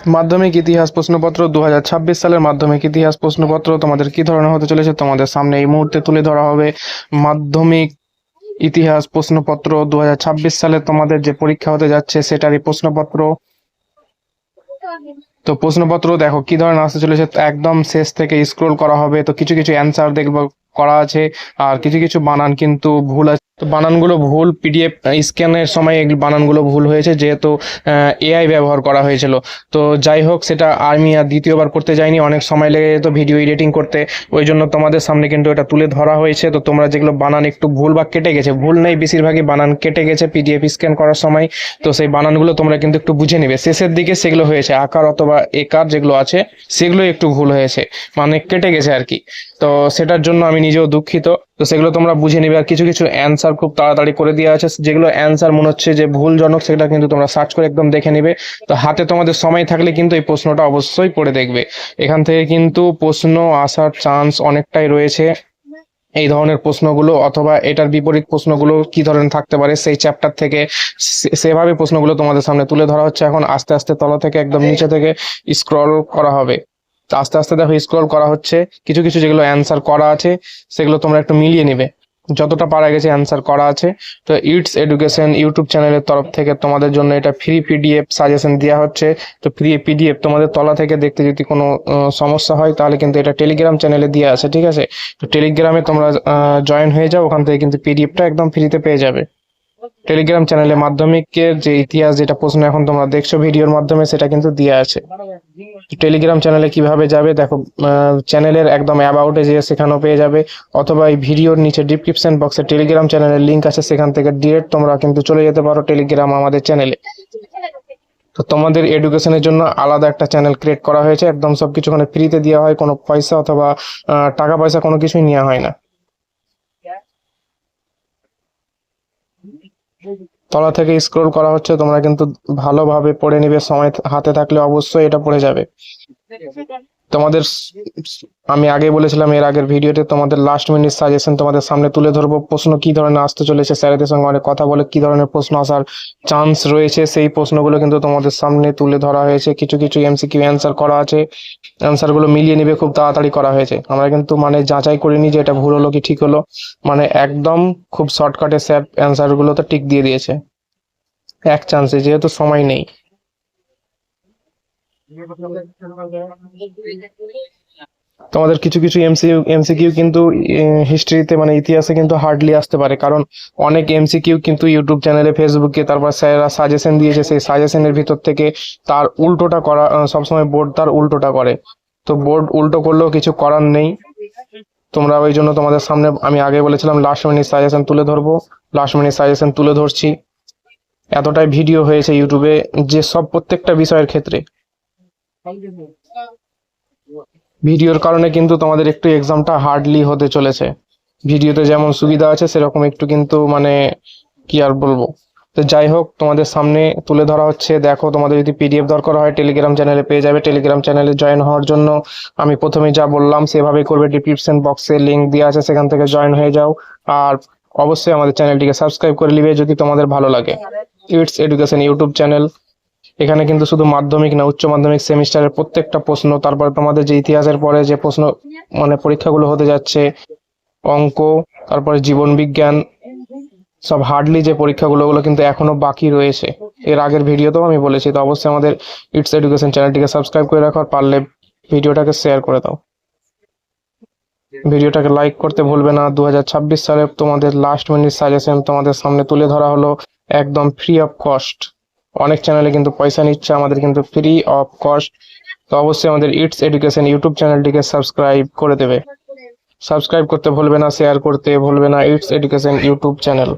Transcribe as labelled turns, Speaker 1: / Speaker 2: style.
Speaker 1: মাধ্যমিক ইতিহাস প্রশ্নপত্র 2026 সালের মাধ্যমিক ইতিহাস প্রশ্নপত্র তোমাদের কি ধরনের হতে চলেছে তোমাদের সামনে এই মুহূর্তে তুলে ধরা হবে। মাধ্যমিক ইতিহাস প্রশ্নপত্র 2026 সালে তোমাদের যে পরীক্ষা হতে যাচ্ছে সেটারই প্রশ্নপত্র। তো প্রশ্নপত্র দেখো কি ধরনের আসতে চলেছে, একদম শেষ থেকে স্ক্রোল করা হবে। তো কিছু কিছু অ্যান্সার দেখবো করা আছে, আর কিছু কিছু বানান কিন্তু ভুল আছে। তো বানানগুলো ভুল, পিডিএফ স্ক্যানের সময় এগুলো বানানগুলো ভুল হয়েছে, যেহেতু এআই ব্যবহার করা হয়েছিল। তো যাই হোক, সেটা আমি আর দ্বিতীয়বার করতে যাইনি, অনেক সময় লেগে যেত ভিডিও এডিটিং করতে, ওই জন্য তোমাদের সামনে কিন্তু এটা তুলে ধরা হয়েছে। তো তোমরা যেগুলো বানান একটু ভুল বা কেটে গেছে, ভুল নেই, বেশিরভাগই বানান কেটে গেছে পিডিএফ স্ক্যান করার সময়। তো সেই বানানগুলো তোমরা কিন্তু একটু বুঝে নেবে, শেষের দিকে সেগুলো হয়েছে আকার অথবা একার যেগুলো আছে সেগুলো একটু ভুল হয়েছে, মানে কেটে গেছে আর কি। তো সেটার জন্য আমি নিজেও দুঃখিত। তো সেগুলো তোমরা বুঝে নিবে। আর কিছু কিছু অ্যান্সার খুব তাড়াতাড়ি করে দেওয়া আছে, যেগুলো অ্যান্সার মনে হচ্ছে যে ভুলজনক, সেটা কিন্তু তোমরা সার্চ করে একদম দেখে নিবে। তো হাতে তোমাদের সময় থাকলে কিন্তু এই প্রশ্নটা অবশ্যই পড়ে দেখবে, এখান থেকে কিন্তু প্রশ্ন আসার চান্স অনেকটাই রয়েছে। এই ধরনের প্রশ্নগুলো অথবা এটার বিপরীত প্রশ্নগুলো কি ধরনের থাকতে পারে সেই চ্যাপ্টার থেকে সেভাবে প্রশ্নগুলো তোমাদের সামনে তুলে ধরা হচ্ছে। এখন আস্তে আস্তে তলা থেকে একদম নিচে থেকে স্ক্রল করা হবে। তো আস্তে আস্তে দেখো স্ক্রল করা হচ্ছে, কিছু কিছু যেগুলো অ্যান্সার করা আছে সেগুলো তোমরা একটু মিলিয়ে নিবে, যতটা পারা গেছে অ্যান্সার করা আছে। তো ইটস এডুকেশন ইউটিউব চ্যানেলের তরফ থেকে তোমাদের জন্য এটা ফ্রি পিডিএফ সাজেশন দেওয়া হচ্ছে। তো ফ্রি পিডিএফ তোমাদের তলা থেকে দেখতে যদি কোনো সমস্যা হয় তাহলে কিন্তু এটা টেলিগ্রাম চ্যানেলে দেওয়া আছে, ঠিক আছে? তো টেলিগ্রামে তোমরা জয়েন হয়ে যাও, ওখান থেকে কিন্তু পিডিএফটা একদম ফ্রিতে পেয়ে যাবে। টেলিগ্রাম চ্যানেলে মাধ্যমিকের যে ইতিহাস যেটা প্রশ্ন এখন তোমরা দেখছো ভিডিওর মাধ্যমে, সেটা কিন্তু দেওয়া আছে। টেলিগ্রাম চ্যানেলে কিভাবে যাবে দেখো, চ্যানেলের একদম অ্যাবাউটে যেয়ে সেখানেও পেয়ে যাবে, অথবা এই ভিডিওর নিচে ডিসক্রিপশন বক্সে টেলিগ্রাম চ্যানেলের লিঙ্ক আছে, সেখান থেকে ডিরেক্ট তোমরা কিন্তু চলে যেতে পারো টেলিগ্রাম আমাদের চ্যানেলে। তো তোমাদের এডুকেশনের জন্য আলাদা একটা চ্যানেল ক্রিয়েট করা হয়েছে, একদম সবকিছু ওখানে ফ্রিতে দেওয়া হয়, কোনো পয়সা অথবা টাকা পয়সা কোনো কিছুই নেওয়া হয় না। তলা থেকে স্ক্রল করা হচ্ছে, তোমরা কিন্তু ভালোভাবে পড়ে নিবে, সময় হাতে থাকলে অবশ্যই এটা পড়ে যাবে। তোমাদের আমি আগে বলেছিলাম এর আগের ভিডিওতে, তোমাদের লাস্ট মিনিট সাজেশন তোমাদের সামনে তুলে ধরবো, প্রশ্ন কি ধরনের আসতে চলেছে, স্যারেদের সঙ্গে অনেক কথা বলে কি ধরনের প্রশ্ন আসার চান্স রয়েছে সেই প্রশ্নগুলো কিন্তু তোমাদের সামনে তুলে ধরা হয়েছে। কিছু কিছু এমসিকিউ অ্যান্সার করা আছে, অ্যান্সার গুলো মিলিয়ে নিবে, খুব তাড়াতাড়ি করা হয়েছে। আমরা কিন্তু মানে যাচাই করিনি যে এটা ভুল হলো কি ঠিক হলো, মানে একদম খুব শর্টকাটে স্যার অ্যান্সার গুলো তো টিক দিয়ে দিয়েছে এক চান্সে, যেহেতু সময় নেই। তোমাদের কিছু কিছু এমসিকিউ কিন্তু হিস্ট্রিতে মানে ইতিহাসে কিন্তু হার্ডলি আসতে পারে, কারণ অনেক এমসিকিউ কিন্তু ইউটিউব চ্যানেলে ফেসবুকে তারপর স্যারেরা সাজেশন দিয়েছে, সেই সাজেশনের ভিতর থেকে তার উল্টোটা করা, সবসময় বোর্ড তার উল্টোটা করে। তো বোর্ড উল্টো করলেও কিছু করার নেই। তোমরা ওই জন্য তোমাদের সামনে আমি আগে বলেছিলাম লাস্ট মিনিট সাজেশন তুলে ধরবো, লাস্ট মিনিট সাজেশন তুলে ধরছি। এতটাই ভিডিও হয়েছে ইউটিউবে যে সব প্রত্যেকটা বিষয়ের ক্ষেত্রে ভিডিওর কারণে কিন্তু তোমাদের একটু এক্সামটা হার্ডলি হতে চলেছে। ভিডিওতে যেমন সুবিধা আছে সেরকম একটু কিন্তু মানে কি আর বলবো। তো যাই হোক, তোমাদের সামনে তুলে ধরা হচ্ছে। দেখো, তোমাদের যদি পিডিএফ দরকার হয় টেলিগ্রাম চ্যানেলে পেয়ে যাবে। টেলিগ্রাম চ্যানেলে জয়েন হওয়ার জন্য আমি প্রথমে যা বললাম সেভাবেই করবে, ডিসক্রিপশন বক্সে লিঙ্ক দেওয়া আছে, সেখান থেকে জয়েন হয়ে যাও। আর অবশ্যই আমাদের চ্যানেলটিকে সাবস্ক্রাইব করে নিবে যদি তোমাদের ভালো লাগে। ইটস এডুকেশন ইউটিউব চ্যানেল, এখানে কিন্তু শুধু মাধ্যমিক না, উচ্চ মাধ্যমিক সেমিস্টারের প্রত্যেকটা প্রশ্ন, তারপরে তোমাদের যে ইতিহাসের পরে যে প্রশ্ন মানে পরীক্ষাগুলো হতে যাচ্ছে, অঙ্ক, তারপরে জীবন বিজ্ঞান, সব হার্ডলি যে পরীক্ষাগুলো ওগুলো কিন্তু এখনো বাকি রয়েছে। এর আগের ভিডিওতেও আমি বলেছি। তো অবশ্যই আমাদের ইটস এডুকেশন চ্যানেলটিকে সাবস্ক্রাইব করে রাখো, আর পারলে ভিডিওটাকে শেয়ার করে দাও, ভিডিওটাকে লাইক করতে ভুলবে না। 2026 সালে তোমাদের লাস্ট মিনিট সাজেশন তোমাদের সামনে তুলে ধরা হলো, একদম ফ্রি অফ কস্ট। অনেক চ্যানেলে কিন্তু পয়সা নিচ্ছে, আমাদের কিন্তু ফ্রি অফ কস্ট। তো অবশ্যই আমাদের ইটস এডুকেশন ইউটিউব চ্যানেলটিকে সাবস্ক্রাইব করে দেবে, সাবস্ক্রাইব করতে ভুলবে না, শেয়ার করতে ভুলবে না ইটস এডুকেশন ইউটিউব চ্যানেল।